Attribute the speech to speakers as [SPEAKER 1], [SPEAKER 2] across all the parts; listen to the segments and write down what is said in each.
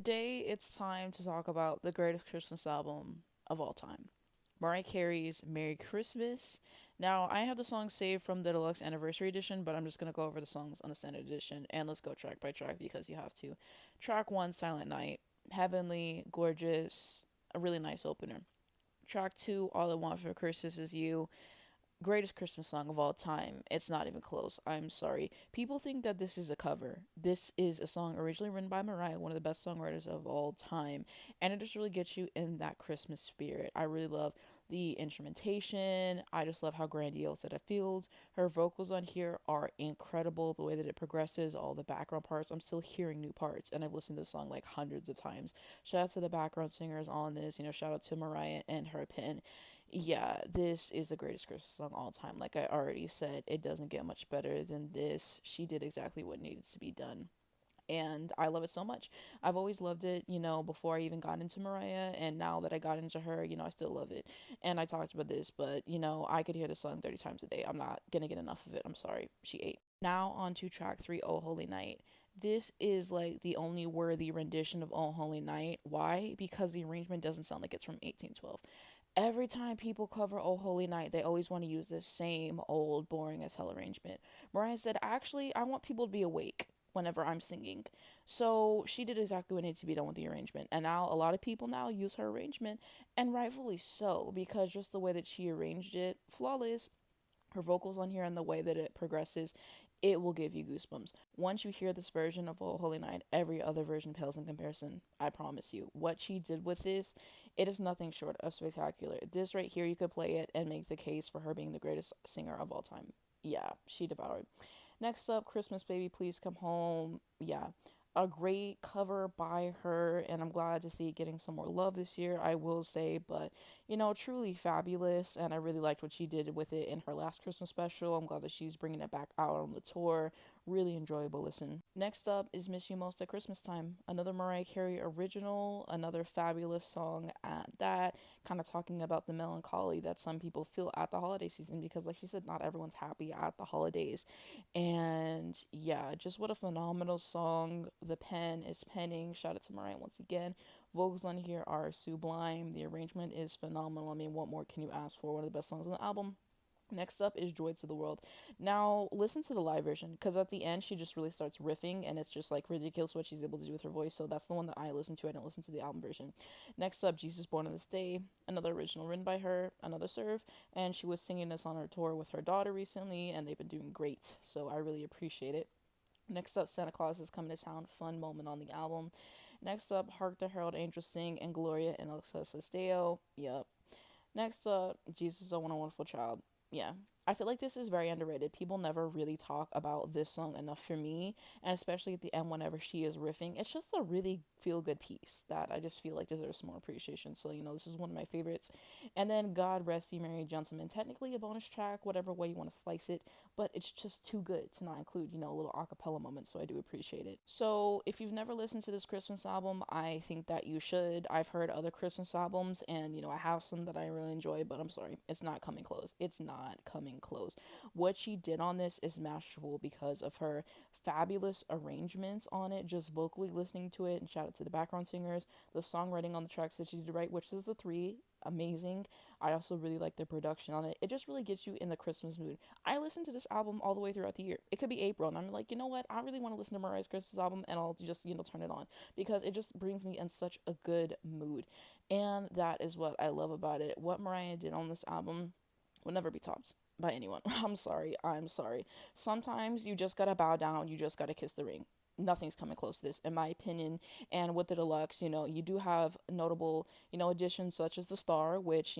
[SPEAKER 1] Today it's time to talk about the greatest Christmas album of all time, Mariah Carey's Merry Christmas. Now, I have the songs saved from the deluxe anniversary edition, but I'm just going to go over the songs on the standard edition and let's go track by track because you have to. Track 1, Silent Night, heavenly, gorgeous, a really nice opener. Track 2, All I Want for Christmas Is You, greatest Christmas song of all time. It's not even close. I'm sorry. People think that this is a cover. This is a song originally written by Mariah, one of the best songwriters of all time, and it just really gets you in that Christmas spirit. I really love the instrumentation. I just love how grandiose that it feels. Her vocals on here are incredible. The way that it progresses, all the background parts. I'm still hearing new parts, and I've listened to this song like hundreds of times. Shout out to the background singers on this. Shout out to Mariah and her pen. Yeah, this is the greatest Christmas song all time. Like I already said, it doesn't get much better than this. She did exactly what needed to be done. And I love it so much. I've always loved it, before I even got into Mariah. And now that I got into her, I still love it. And I talked about this, but, I could hear the song 30 times a day. I'm not going to get enough of it. I'm sorry. She ate. Now on to track 3, Oh Holy Night. This is like the only worthy rendition of Oh Holy Night. Why? Because the arrangement doesn't sound like it's from 1812. Every time people cover Oh Holy Night, they always want to use the same old, boring as hell arrangement. Mariah said, actually, I want people to be awake whenever I'm singing. So she did exactly what needed to be done with the arrangement. And now a lot of people now use her arrangement, and rightfully so, because just the way that she arranged it, flawless. Her vocals on here and the way that it progresses, it will give you goosebumps. Once you hear this version of Oh Holy Night, every other version pales in comparison. I promise you. What she did with this, it is nothing short of spectacular. This right here, you could play it and make the case for her being the greatest singer of all time. Yeah, she devoured. Next up, Christmas Baby, Please Come Home. Yeah, a great cover by her, and I'm glad to see it getting some more love this year, I will say. But, truly fabulous, and I really liked what she did with it in her last Christmas special. I'm glad that she's bringing it back out on the tour. Really enjoyable listen. Next up is Miss You Most at Christmas Time, another Mariah Carey original, another fabulous song at that, kind of talking about the melancholy that some people feel at the holiday season because, like she said, not everyone's happy at the holidays. And yeah, just what a phenomenal song. The pen is penning. Shout out to Mariah once again. Vocals on here are sublime. The arrangement is phenomenal. I mean, what more can you ask for? One of the best songs on the album. Next up is Joy to the World. Now, listen to the live version because at the end she just really starts riffing and it's just like ridiculous what she's able to do with her voice. So that's the one that I listen to. I don't listen to the album version. Next up, Jesus Born on This Day, another original written by her, another serve, and she was singing this on her tour with her daughter recently and they've been doing great. So I really appreciate it. Next up, Santa Claus is Coming to Town, fun moment on the album. Next up, Hark the Herald Angels Sing and Gloria in Excelsis Deo. Yep. Next up, Jesus, Oh What a Wonderful Child. Yeah. I feel like this is very underrated. People never really talk about this song enough for me, and especially at the end whenever she is riffing. It's just a really feel good piece that I just feel like deserves some more appreciation. So, this is one of my favorites. And then God Rest You Merry Gentlemen. Technically a bonus track, whatever way you want to slice it, but it's just too good to not include, a little acapella moment, so I do appreciate it. So, if you've never listened to this Christmas album, I think that you should. I've heard other Christmas albums, and, I have some that I really enjoy, but I'm sorry, it's not coming close. It's not coming close. What she did on this is masterful because of her fabulous arrangements on it, just vocally listening to it, and shout out to the background singers, the songwriting on the tracks that she did right, which is the three, amazing. I also really like the production on it. It just really gets you in the Christmas mood. I listen to this album all the way throughout the year. It could be April and I'm like, you know what, I really want to listen to Mariah's Christmas album, and I'll just turn it on because it just brings me in such a good mood. And that is what I love about it. What Mariah did on this album will never be topped by anyone. I'm sorry. I'm sorry. Sometimes you just gotta bow down. You just gotta kiss the ring. Nothing's coming close to this, in my opinion. And with the deluxe, you do have notable, additions such as The Star, which,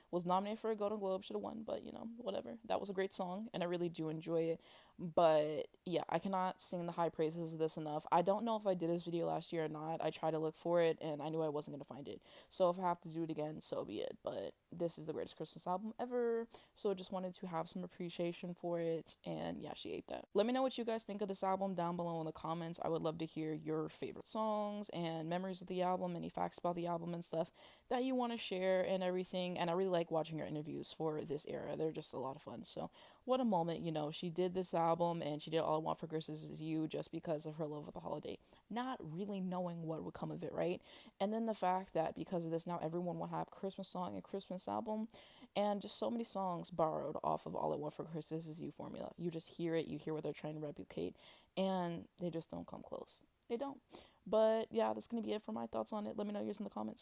[SPEAKER 1] was nominated for a Golden Globe, should have won, but, whatever. That was a great song, and I really do enjoy it. But, yeah, I cannot sing the high praises of this enough. I don't know if I did this video last year or not. I tried to look for it, and I knew I wasn't going to find it. So if I have to do it again, so be it. But this is the greatest Christmas album ever. So I just wanted to have some appreciation for it. And yeah, she ate that. Let me know what you guys think of this album down below in the comments. I would love to hear your favorite songs and memories of the album, any facts about the album and stuff that you want to share and everything. And I really like watching your interviews for this era. They're just a lot of fun. So what a moment, she did this album and she did All I Want for Christmas Is You just because of her love of the holiday, not really knowing what would come of it, right? And then the fact that because of this, now everyone will have Christmas song and Christmas album, and just so many songs borrowed off of All I Want for Christmas Is You formula. You just hear it, you hear what they're trying to replicate, and they just don't come close. They don't. But yeah, that's gonna be it for my thoughts on it. Let me know yours in the comments.